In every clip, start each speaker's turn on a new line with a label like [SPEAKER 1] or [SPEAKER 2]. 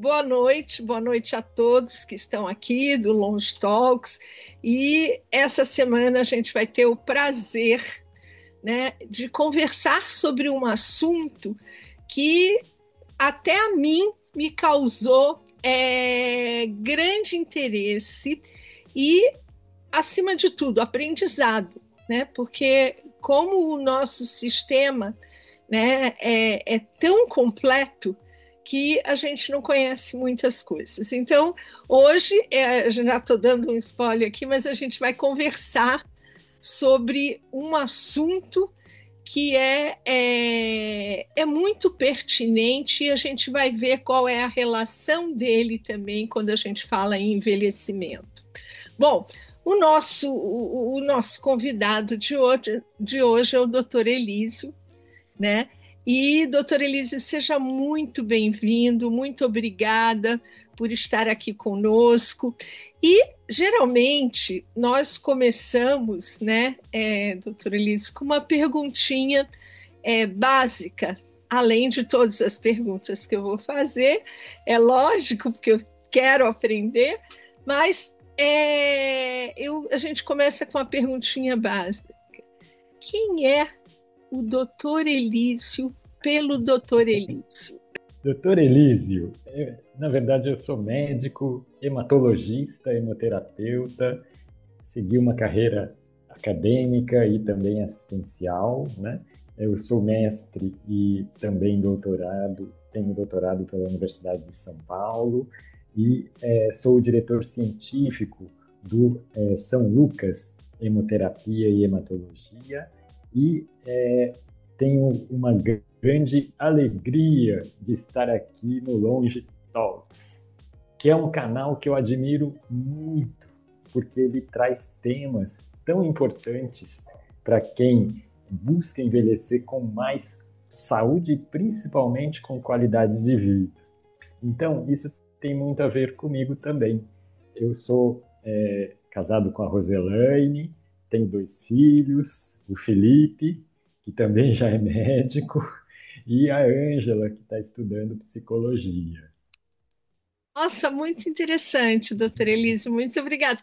[SPEAKER 1] boa noite a todos que estão aqui do Longe Talks. E essa semana a gente vai ter o prazer, né, de conversar sobre um assunto que até a mim me causou grande interesse e, acima de tudo, aprendizado, né? Porque como o nosso sistema, né, é tão completo que a gente não conhece muitas coisas. Então, hoje, já estou dando um spoiler aqui, mas a gente vai conversar sobre um assunto que é muito pertinente e a gente vai ver qual é a relação dele também quando a gente fala em envelhecimento. Bom, o nosso convidado de hoje é o Dr. Elísio, né? E, doutor Elísio, seja muito bem-vindo, muito obrigada por estar aqui conosco. E, geralmente, nós começamos, né, doutor Elísio, com uma perguntinha básica, além de todas as perguntas que eu vou fazer, é lógico, porque eu quero aprender, mas a gente começa com uma perguntinha básica. Quem é o doutor Elísio pelo doutor Elísio?
[SPEAKER 2] Doutor Elísio, na verdade eu sou médico, hematologista, hemoterapeuta, segui uma carreira acadêmica e também assistencial, né? Eu sou mestre e também doutorado, tenho doutorado pela Universidade de São Paulo e sou o diretor científico do São Lucas Hemoterapia e Hematologia e tenho uma grande alegria de estar aqui no Longe Talks, que é um canal que eu admiro muito, porque ele traz temas tão importantes para quem busca envelhecer com mais saúde e principalmente com qualidade de vida. Então, isso tem muito a ver comigo também. Eu sou casado com a Roselaine, tenho 2 filhos, o Felipe, que também já é médico, e a Ângela, que está estudando psicologia.
[SPEAKER 1] Nossa, muito interessante, doutor Elísio, muito obrigado.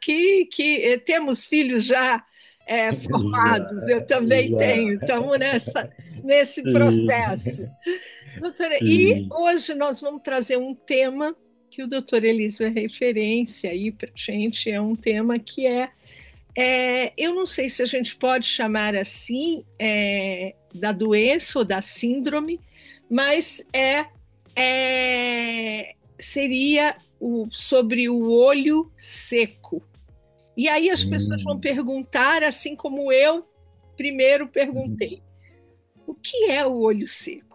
[SPEAKER 1] Temos filhos já formados, eu
[SPEAKER 2] Já,
[SPEAKER 1] também
[SPEAKER 2] já,
[SPEAKER 1] tenho, estamos nesse processo.
[SPEAKER 2] sim,
[SPEAKER 1] Doutora, e
[SPEAKER 2] sim.
[SPEAKER 1] hoje nós vamos trazer um tema que o doutor Elísio é referência aí para a gente, é um tema que eu não sei se a gente pode chamar assim, da doença ou da síndrome, mas seria sobre o olho seco. E aí as pessoas vão
[SPEAKER 2] Hum.
[SPEAKER 1] perguntar, assim como eu primeiro perguntei, o que é o olho seco?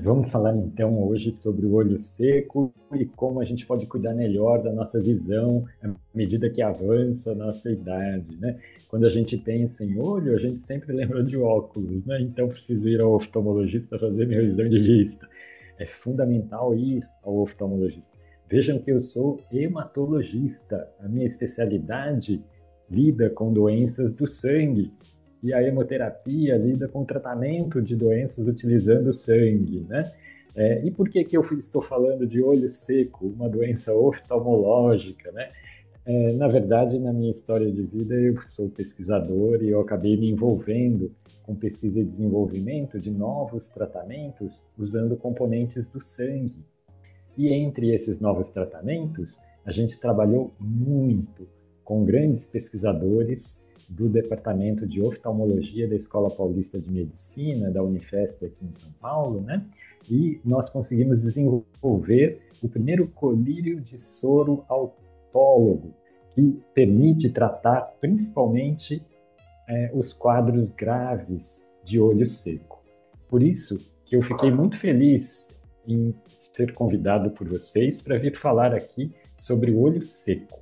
[SPEAKER 2] Vamos falar então hoje sobre o olho seco e como a gente pode cuidar melhor da nossa visão à medida que avança a nossa idade, né? Quando a gente pensa em olho, a gente sempre lembra de óculos, né? Então preciso ir ao oftalmologista fazer minha revisão de vista. É fundamental ir ao oftalmologista. Vejam que eu sou hematologista. A minha especialidade lida com doenças do sangue e a hemoterapia lida com o tratamento de doenças utilizando o sangue, né? E por que eu estou falando de olho seco, uma doença oftalmológica, né? Na verdade, na minha história de vida, eu sou pesquisador e eu acabei me envolvendo com pesquisa e desenvolvimento de novos tratamentos usando componentes do sangue. E entre esses novos tratamentos, a gente trabalhou muito com grandes pesquisadores do Departamento de Oftalmologia da Escola Paulista de Medicina, da Unifesp aqui em São Paulo, né? E nós conseguimos desenvolver o primeiro colírio de soro autólogo, que permite tratar principalmente os quadros graves de olho seco. Por isso que eu fiquei muito feliz em ser convidado por vocês para vir falar aqui sobre o olho seco.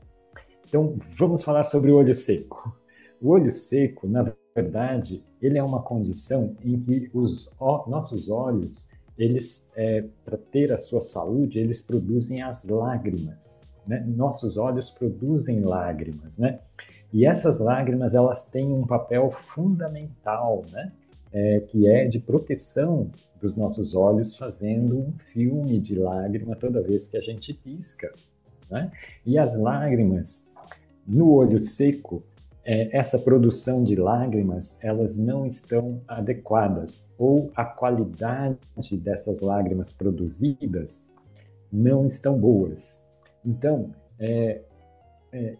[SPEAKER 2] Então, vamos falar sobre o olho seco. O olho seco, na verdade, ele é uma condição em que os nossos olhos, eles, para ter a sua saúde, eles produzem as lágrimas, né? Nossos olhos produzem lágrimas, né? E essas lágrimas, elas têm um papel fundamental, né? que é de proteção dos nossos olhos, fazendo um filme de lágrima toda vez que a gente pisca, né? E as lágrimas no olho seco, essa produção de lágrimas, elas não estão adequadas, ou a qualidade dessas lágrimas produzidas não estão boas. Então,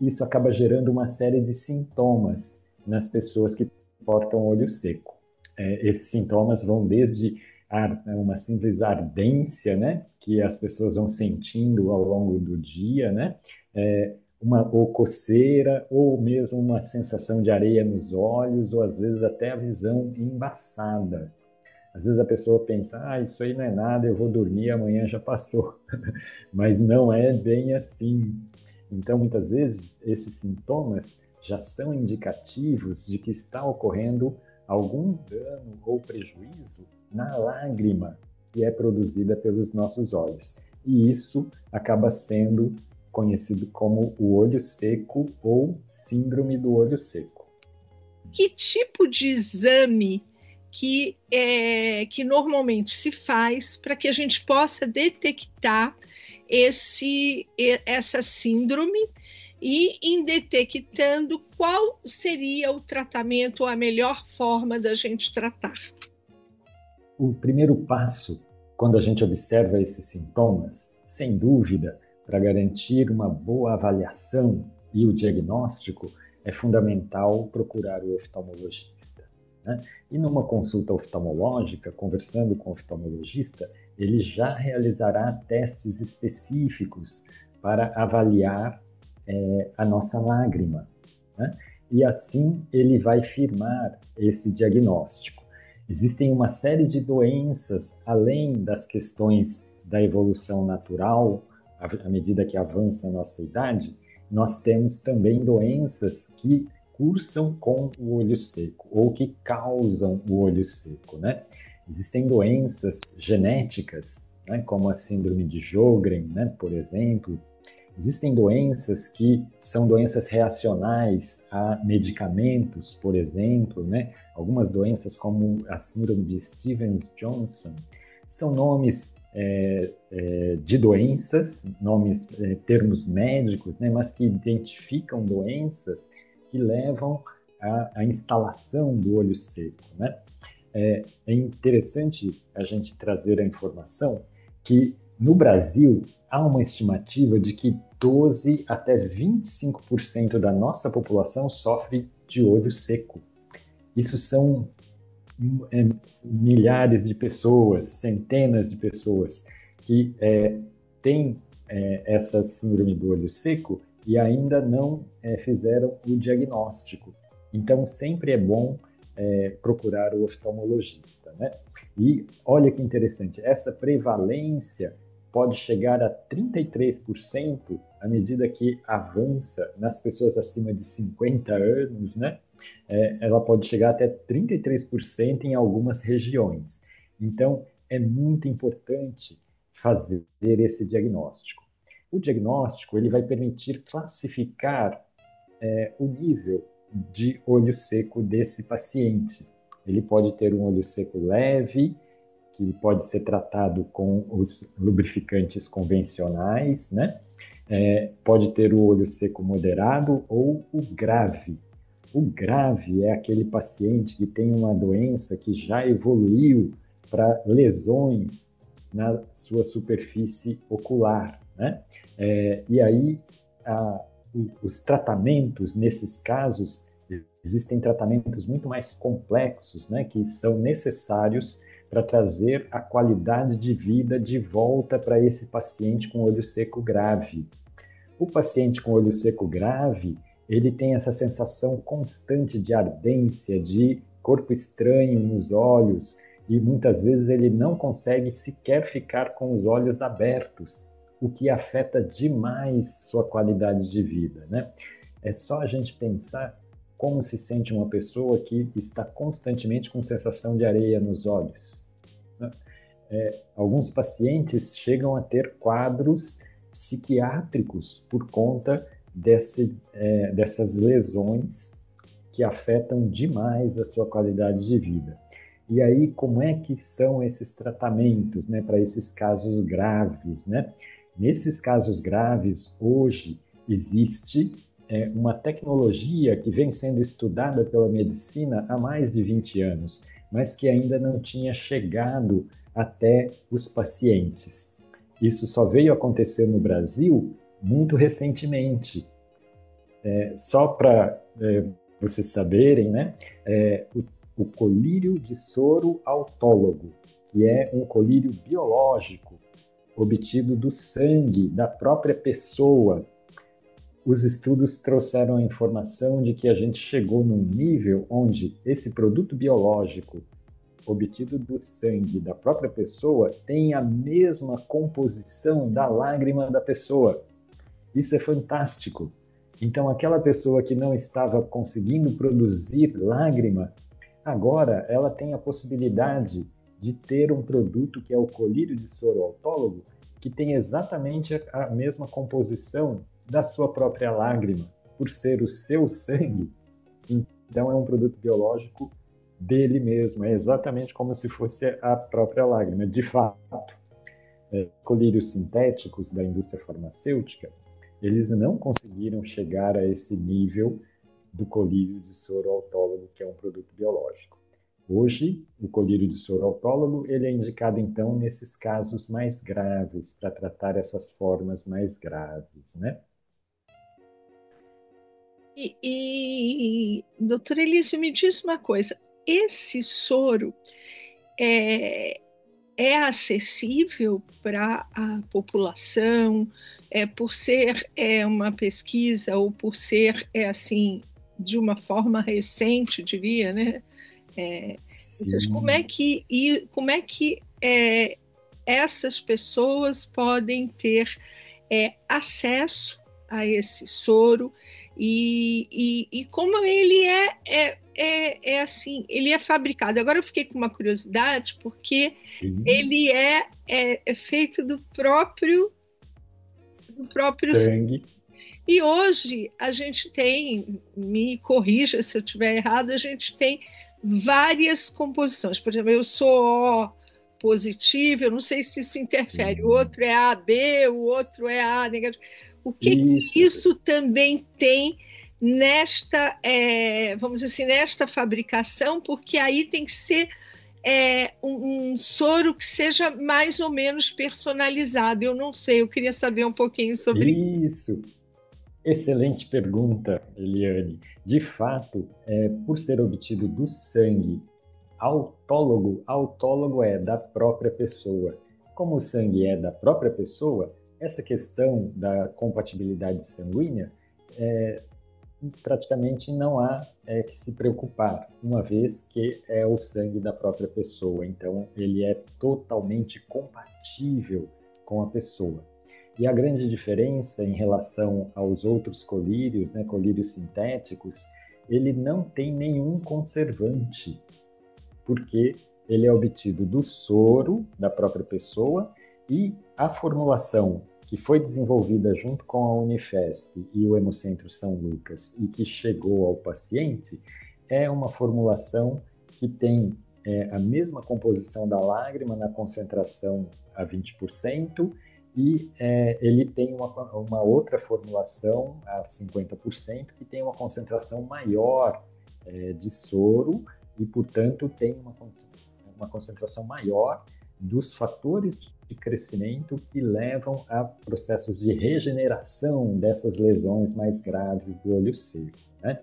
[SPEAKER 2] isso acaba gerando uma série de sintomas nas pessoas que portam olho seco. Esses sintomas vão desde uma simples ardência, né, que as pessoas vão sentindo ao longo do dia, né, ou coceira, ou mesmo uma sensação de areia nos olhos, ou às vezes até a visão embaçada. Às vezes a pessoa pensa, isso aí não é nada, eu vou dormir, amanhã já passou. Mas não é bem assim. Então, muitas vezes, esses sintomas já são indicativos de que está ocorrendo algum dano ou prejuízo na lágrima que é produzida pelos nossos olhos. E isso acaba sendo conhecido como o olho seco ou síndrome do olho seco.
[SPEAKER 1] Que tipo de exame que normalmente se faz para que a gente possa detectar essa síndrome e, em detectando, qual seria o tratamento ou a melhor forma da gente tratar?
[SPEAKER 2] O primeiro passo, quando a gente observa esses sintomas, sem dúvida, para garantir uma boa avaliação e o diagnóstico, é fundamental procurar o oftalmologista, né? E numa consulta oftalmológica, conversando com o oftalmologista, ele já realizará testes específicos para avaliar a nossa lágrima, né? E assim ele vai firmar esse diagnóstico. Existem uma série de doenças, além das questões da evolução natural, à medida que avança a nossa idade, nós temos também doenças que cursam com o olho seco, ou que causam o olho seco, né? Existem doenças genéticas, né, como a síndrome de Sjögren, né, por exemplo. Existem doenças que são doenças reacionais a medicamentos, por exemplo, né? Algumas doenças como a síndrome de Stevens-Johnson são nomes de doenças, termos médicos, né? Mas que identificam doenças que levam à instalação do olho seco, né? É interessante a gente trazer a informação que no Brasil há uma estimativa de que 12 até 25% da nossa população sofre de olho seco. Isso são milhares de pessoas, centenas de pessoas que têm essa síndrome do olho seco e ainda não fizeram o diagnóstico. Então, sempre é bom procurar o oftalmologista, né? E olha que interessante, essa prevalência pode chegar a 33% à medida que avança nas pessoas acima de 50 anos, né? Ela pode chegar até 33% em algumas regiões. Então, é muito importante fazer esse diagnóstico. O diagnóstico ele vai permitir classificar o nível de olho seco desse paciente. Ele pode ter um olho seco leve, que pode ser tratado com os lubrificantes convencionais, né? Pode ter o olho seco moderado ou o grave. O grave é aquele paciente que tem uma doença que já evoluiu para lesões na sua superfície ocular, né? E aí, os tratamentos, nesses casos, existem tratamentos muito mais complexos, né, que são necessários para trazer a qualidade de vida de volta para esse paciente com olho seco grave. O paciente com olho seco grave, ele tem essa sensação constante de ardência, de corpo estranho nos olhos, e muitas vezes ele não consegue sequer ficar com os olhos abertos, o que afeta demais sua qualidade de vida, né? É só a gente pensar como se sente uma pessoa que está constantemente com sensação de areia nos olhos. Alguns pacientes chegam a ter quadros psiquiátricos por conta dessas lesões que afetam demais a sua qualidade de vida. E aí, como é que são esses tratamentos, né, para esses casos graves, né? Nesses casos graves, hoje, existe uma tecnologia que vem sendo estudada pela medicina há mais de 20 anos, mas que ainda não tinha chegado até os pacientes. Isso só veio acontecer no Brasil muito recentemente. Só para vocês saberem, né? O colírio de soro autólogo, que é um colírio biológico obtido do sangue da própria pessoa. Os estudos trouxeram a informação de que a gente chegou num nível onde esse produto biológico obtido do sangue da própria pessoa tem a mesma composição da lágrima da pessoa. Isso é fantástico. Então, aquela pessoa que não estava conseguindo produzir lágrima, agora ela tem a possibilidade de ter um produto que é o colírio de soro autólogo, que tem exatamente a mesma composição da sua própria lágrima, por ser o seu sangue. Então, é um produto biológico dele mesmo, é exatamente como se fosse a própria lágrima. De fato, colírios sintéticos da indústria farmacêutica, eles não conseguiram chegar a esse nível do colírio de soro autólogo, que é um produto biológico. Hoje, o colírio de soro autólogo, ele é indicado, então, nesses casos mais graves, para tratar essas formas mais graves, né?
[SPEAKER 1] Doutora Elísio, me diz uma coisa, esse soro é acessível para a população, por ser uma pesquisa ou por ser assim de uma forma recente, diria, né?
[SPEAKER 2] Sim.
[SPEAKER 1] Como é que essas pessoas podem ter acesso a esse soro e como ele assim, ele é fabricado. Agora eu fiquei com uma curiosidade porque
[SPEAKER 2] Sim.
[SPEAKER 1] ele é feito do próprio
[SPEAKER 2] Sangue.
[SPEAKER 1] e hoje a gente tem, me corrija se eu estiver errado, a gente tem várias composições. Por exemplo, eu sou O positivo, eu não sei se isso interfere. O
[SPEAKER 2] Sim.
[SPEAKER 1] outro é AB, o outro é A negativo. O que
[SPEAKER 2] Isso.
[SPEAKER 1] isso também tem nesta, vamos dizer assim, nesta fabricação? Porque aí tem que ser um soro que seja mais ou menos personalizado. Eu não sei, eu queria saber um pouquinho sobre
[SPEAKER 2] Isso. Excelente pergunta, Eliane. De fato, por ser obtido do sangue autólogo, autólogo é da própria pessoa. Como o sangue é da própria pessoa, essa questão da compatibilidade sanguínea praticamente não há que se preocupar, uma vez que é o sangue da própria pessoa. Então, ele é totalmente compatível com a pessoa. E a grande diferença em relação aos outros colírios, né, colírios sintéticos, ele não tem nenhum conservante, porque ele é obtido do soro da própria pessoa e a formulação que foi desenvolvida junto com a Unifesp e o Hemocentro São Lucas e que chegou ao paciente é uma formulação que tem a mesma composição da lágrima na concentração a 20% e ele tem uma outra formulação a 50% que tem uma concentração maior de soro e, portanto, tem uma concentração maior dos fatores de crescimento que levam a processos de regeneração dessas lesões mais graves do olho seco, né?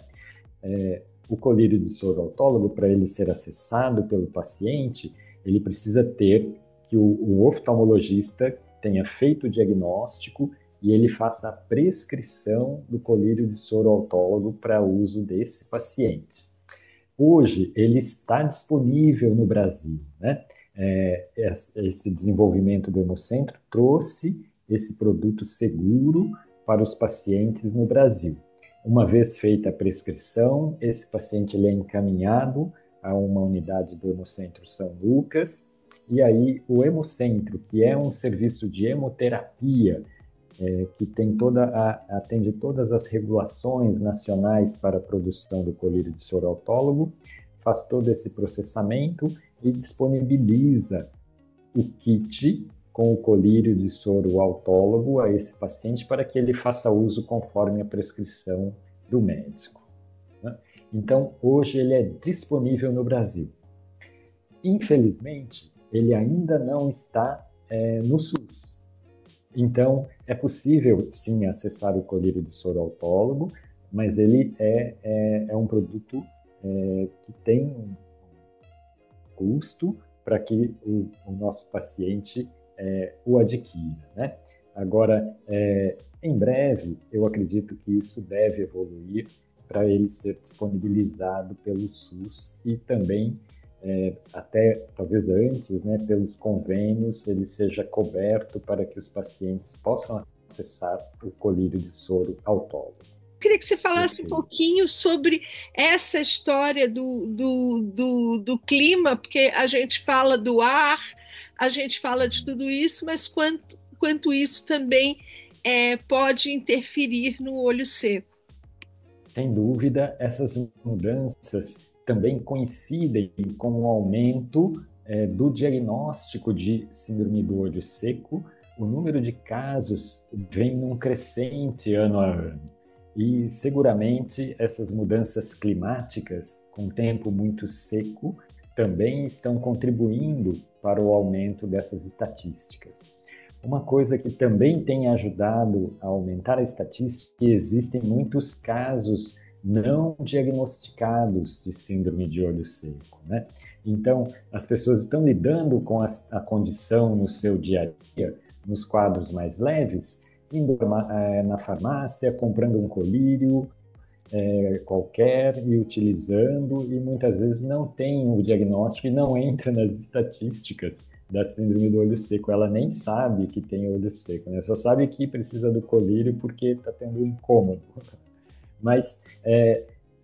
[SPEAKER 2] O colírio de soro autólogo, para ele ser acessado pelo paciente, ele precisa ter que o oftalmologista tenha feito o diagnóstico e ele faça a prescrição do colírio de soro autólogo para uso desse paciente. Hoje, ele está disponível no Brasil, né? Esse desenvolvimento do Hemocentro trouxe esse produto seguro para os pacientes no Brasil. Uma vez feita a prescrição, esse paciente ele é encaminhado a uma unidade do Hemocentro São Lucas, e aí o Hemocentro, que é um serviço de hemoterapia, que atende todas as regulações nacionais para a produção do colírio de soro autólogo, faz todo esse processamento e disponibiliza o kit com o colírio de soro autólogo a esse paciente para que ele faça uso conforme a prescrição do médico, né? Então, hoje ele é disponível no Brasil. Infelizmente, ele ainda não está no SUS. Então, é possível, sim, acessar o colírio de soro autólogo, mas ele é um produto que tem um custo para que o nosso paciente o adquira, né? Agora, em breve, eu acredito que isso deve evoluir para ele ser disponibilizado pelo SUS e também, até talvez antes, né, pelos convênios, ele seja coberto para que os pacientes possam acessar o colírio de soro autólogo.
[SPEAKER 1] Queria que você falasse um pouquinho sobre essa história do clima, porque a gente fala do ar, a gente fala de tudo isso, mas quanto isso também pode interferir no olho seco.
[SPEAKER 2] Sem dúvida, essas mudanças também coincidem com o aumento do diagnóstico de síndrome do olho seco. O número de casos vem num crescente ano a ano. E seguramente essas mudanças climáticas, com tempo muito seco, também estão contribuindo para o aumento dessas estatísticas. Uma coisa que também tem ajudado a aumentar a estatística é que existem muitos casos não diagnosticados de síndrome de olho seco, né? Então, as pessoas estão lidando com a condição no seu dia a dia, nos quadros mais leves, indo na farmácia, comprando um colírio qualquer e utilizando, e muitas vezes não tem o diagnóstico e não entra nas estatísticas da síndrome do olho seco. Ela nem sabe que tem olho seco, né? Só sabe que precisa do colírio porque está tendo um incômodo. Mas,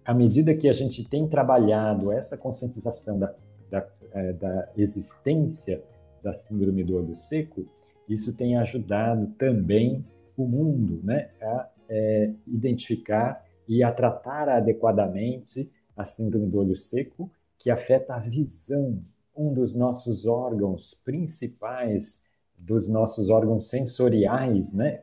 [SPEAKER 2] à medida que a gente tem trabalhado essa conscientização da existência da síndrome do olho seco, isso tem ajudado também o mundo, né, a identificar e a tratar adequadamente a síndrome do olho seco, que afeta a visão, um dos nossos órgãos principais, dos nossos órgãos sensoriais, né,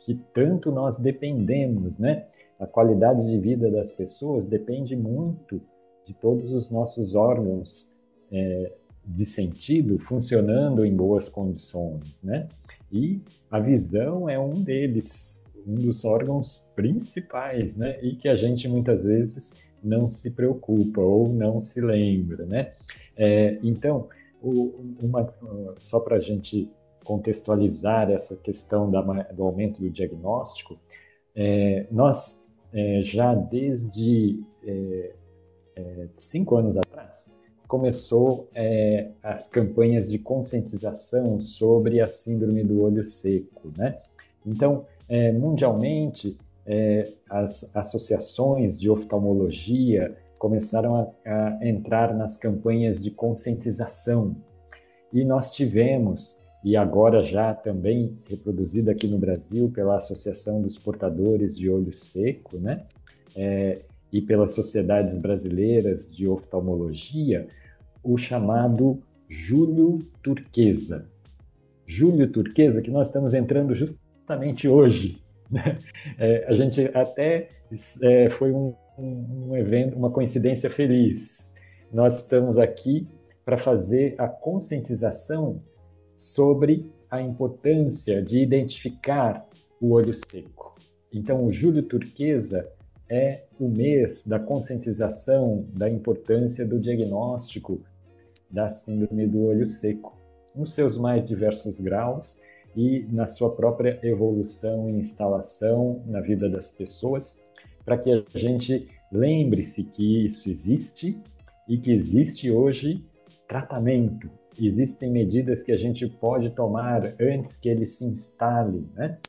[SPEAKER 2] que tanto nós dependemos, né? A qualidade de vida das pessoas depende muito de todos os nossos órgãos de sentido funcionando em boas condições, né? E a visão é um deles, um dos órgãos principais, né? E que a gente muitas vezes não se preocupa ou não se lembra, né? Então, só para a gente contextualizar essa questão do aumento do diagnóstico, nós já desde 5 anos atrás começou as campanhas de conscientização sobre a síndrome do olho seco, né? Então, mundialmente, as associações de oftalmologia começaram a entrar nas campanhas de conscientização. E nós tivemos, e agora já também reproduzida aqui no Brasil pela Associação dos Portadores de Olho Seco, né? E pelas sociedades brasileiras de oftalmologia, o chamado Julho Turquesa. Julho Turquesa, que nós estamos entrando justamente hoje, né? A gente até foi um evento, uma coincidência feliz. Nós estamos aqui para fazer a conscientização sobre a importância de identificar o olho seco. Então, o Julho Turquesa é o mês da conscientização da importância do diagnóstico da síndrome do olho seco, nos seus mais diversos graus e na sua própria evolução e instalação na vida das pessoas, para que a gente lembre-se que isso existe e que existe hoje tratamento. Existem medidas que a gente pode tomar antes que ele se instale, né?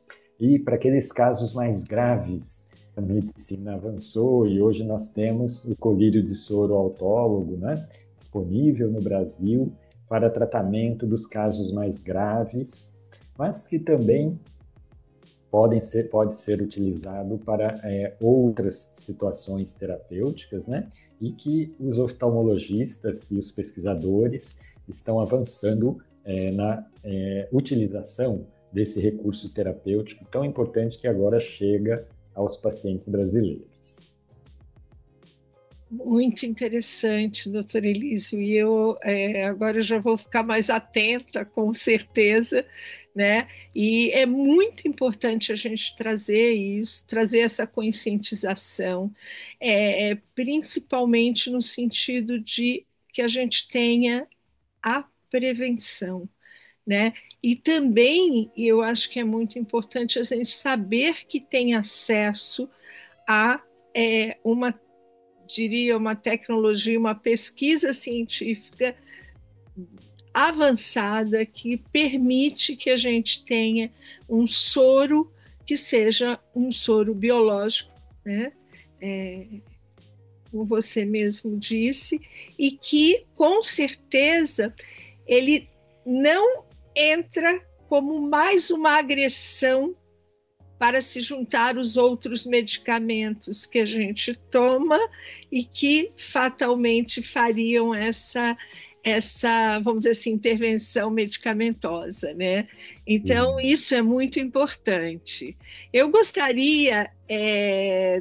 [SPEAKER 2] E para aqueles casos mais graves, a medicina avançou e hoje nós temos o colírio de soro autólogo, né, disponível no Brasil para tratamento dos casos mais graves, mas que também pode ser utilizado para outras situações terapêuticas, né? E que os oftalmologistas e os pesquisadores estão avançando na utilização desse recurso terapêutico tão importante que agora chega aos pacientes brasileiros.
[SPEAKER 1] Muito interessante, doutor Elísio, e eu agora já vou ficar mais atenta, com certeza, né? E é muito importante a gente trazer isso, trazer essa conscientização, principalmente no sentido de que a gente tenha a prevenção, né? E também eu acho que é muito importante a gente saber que tem acesso a uma, diria, uma tecnologia, uma pesquisa científica avançada que permite que a gente tenha um soro que seja um soro biológico, né? Como você mesmo disse, e que, com certeza, ele não entra como mais uma agressão para se juntar os outros medicamentos que a gente toma e que fatalmente fariam essa, vamos dizer assim, intervenção medicamentosa, né? Então, isso é muito importante. Eu gostaria,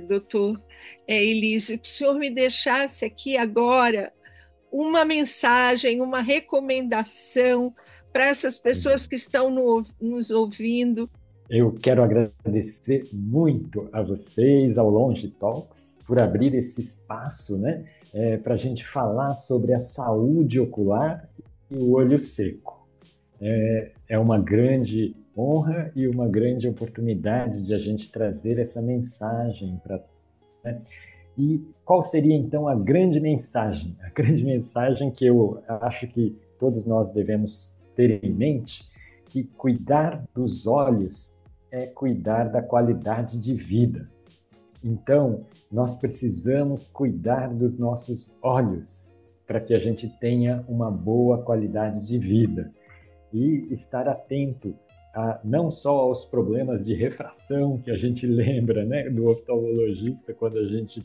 [SPEAKER 1] doutor Elísio, que o senhor me deixasse aqui agora uma mensagem, uma recomendação para essas pessoas que estão nos ouvindo.
[SPEAKER 2] Eu quero agradecer muito a vocês, ao Longe Talks, por abrir esse espaço, né, para a gente falar sobre a saúde ocular e o olho seco. É uma grande honra e uma grande oportunidade de a gente trazer essa mensagem para, né? E qual seria, então, a grande mensagem? A grande mensagem que eu acho que todos nós devemos ter em mente, que cuidar dos olhos é cuidar da qualidade de vida. Então, nós precisamos cuidar dos nossos olhos para que a gente tenha uma boa qualidade de vida e estar atento não só aos problemas de refração que a gente lembra, né, do oftalmologista quando a gente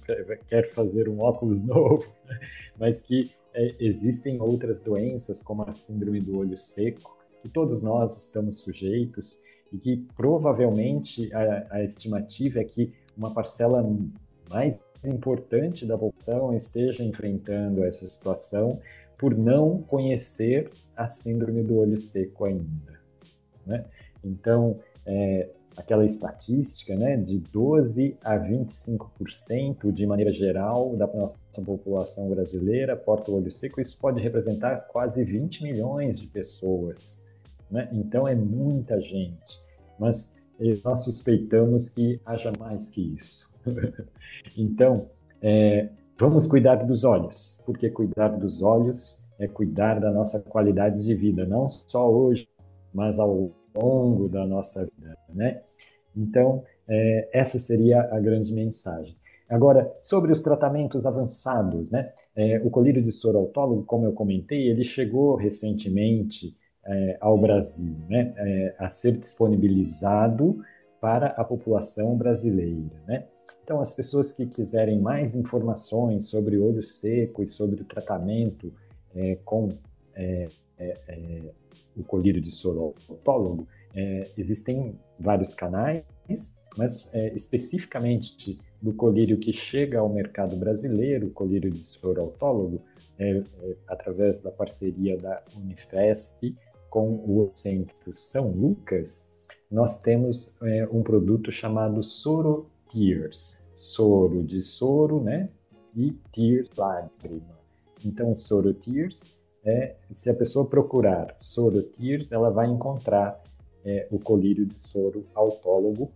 [SPEAKER 2] quer fazer um óculos novo, né, mas que existem outras doenças como a síndrome do olho seco, que todos nós estamos sujeitos e que provavelmente a estimativa é que uma parcela mais importante da população esteja enfrentando essa situação por não conhecer a síndrome do olho seco ainda, né? Então, aquela estatística, né, de 12 a 25% de maneira geral da nossa população brasileira porta o olho seco, isso pode representar quase 20 milhões de pessoas, né? Então é muita gente, mas nós suspeitamos que haja mais que isso. Então, vamos cuidar dos olhos, porque cuidar dos olhos é cuidar da nossa qualidade de vida, não só hoje, mas ao longo da nossa vida, né? Então, essa seria a grande mensagem. Agora, sobre os tratamentos avançados, né? O colírio de soro autólogo, como eu comentei, ele chegou recentemente ao Brasil, né? A ser disponibilizado para a população brasileira, né? Então, as pessoas que quiserem mais informações sobre olho seco e sobre o tratamento com o colírio de soro autólogo, existem vários canais, mas especificamente do colírio que chega ao mercado brasileiro, o colírio de soro autólogo, através da parceria da Unifesp com o Centro São Lucas, nós temos um produto chamado Soro Tears, soro de soro, né? E Tears, lágrima. Então, Soro Tears, se a pessoa procurar Soro Tears, ela vai encontrar o colírio de soro autólogo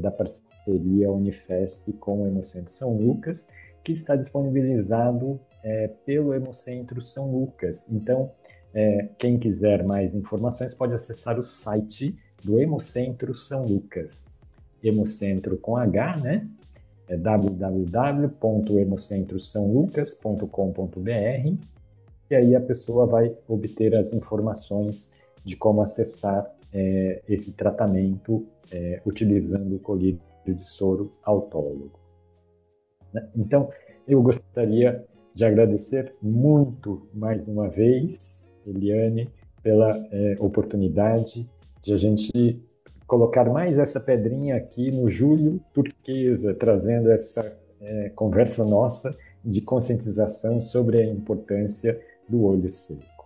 [SPEAKER 2] da parceria Unifesp com o Hemocentro São Lucas, que está disponibilizado pelo Hemocentro São Lucas. Então, quem quiser mais informações pode acessar o site do Hemocentro São Lucas. Hemocentro com H, né? www.hemocentrosãolucas.com.br, e aí a pessoa vai obter as informações de como acessar esse tratamento utilizando o colírio de soro autólogo. Então, eu gostaria de agradecer muito mais uma vez, Eliane, pela oportunidade de a gente colocar mais essa pedrinha aqui no Julho Turquesa, trazendo essa conversa nossa de conscientização sobre a importância do olho seco.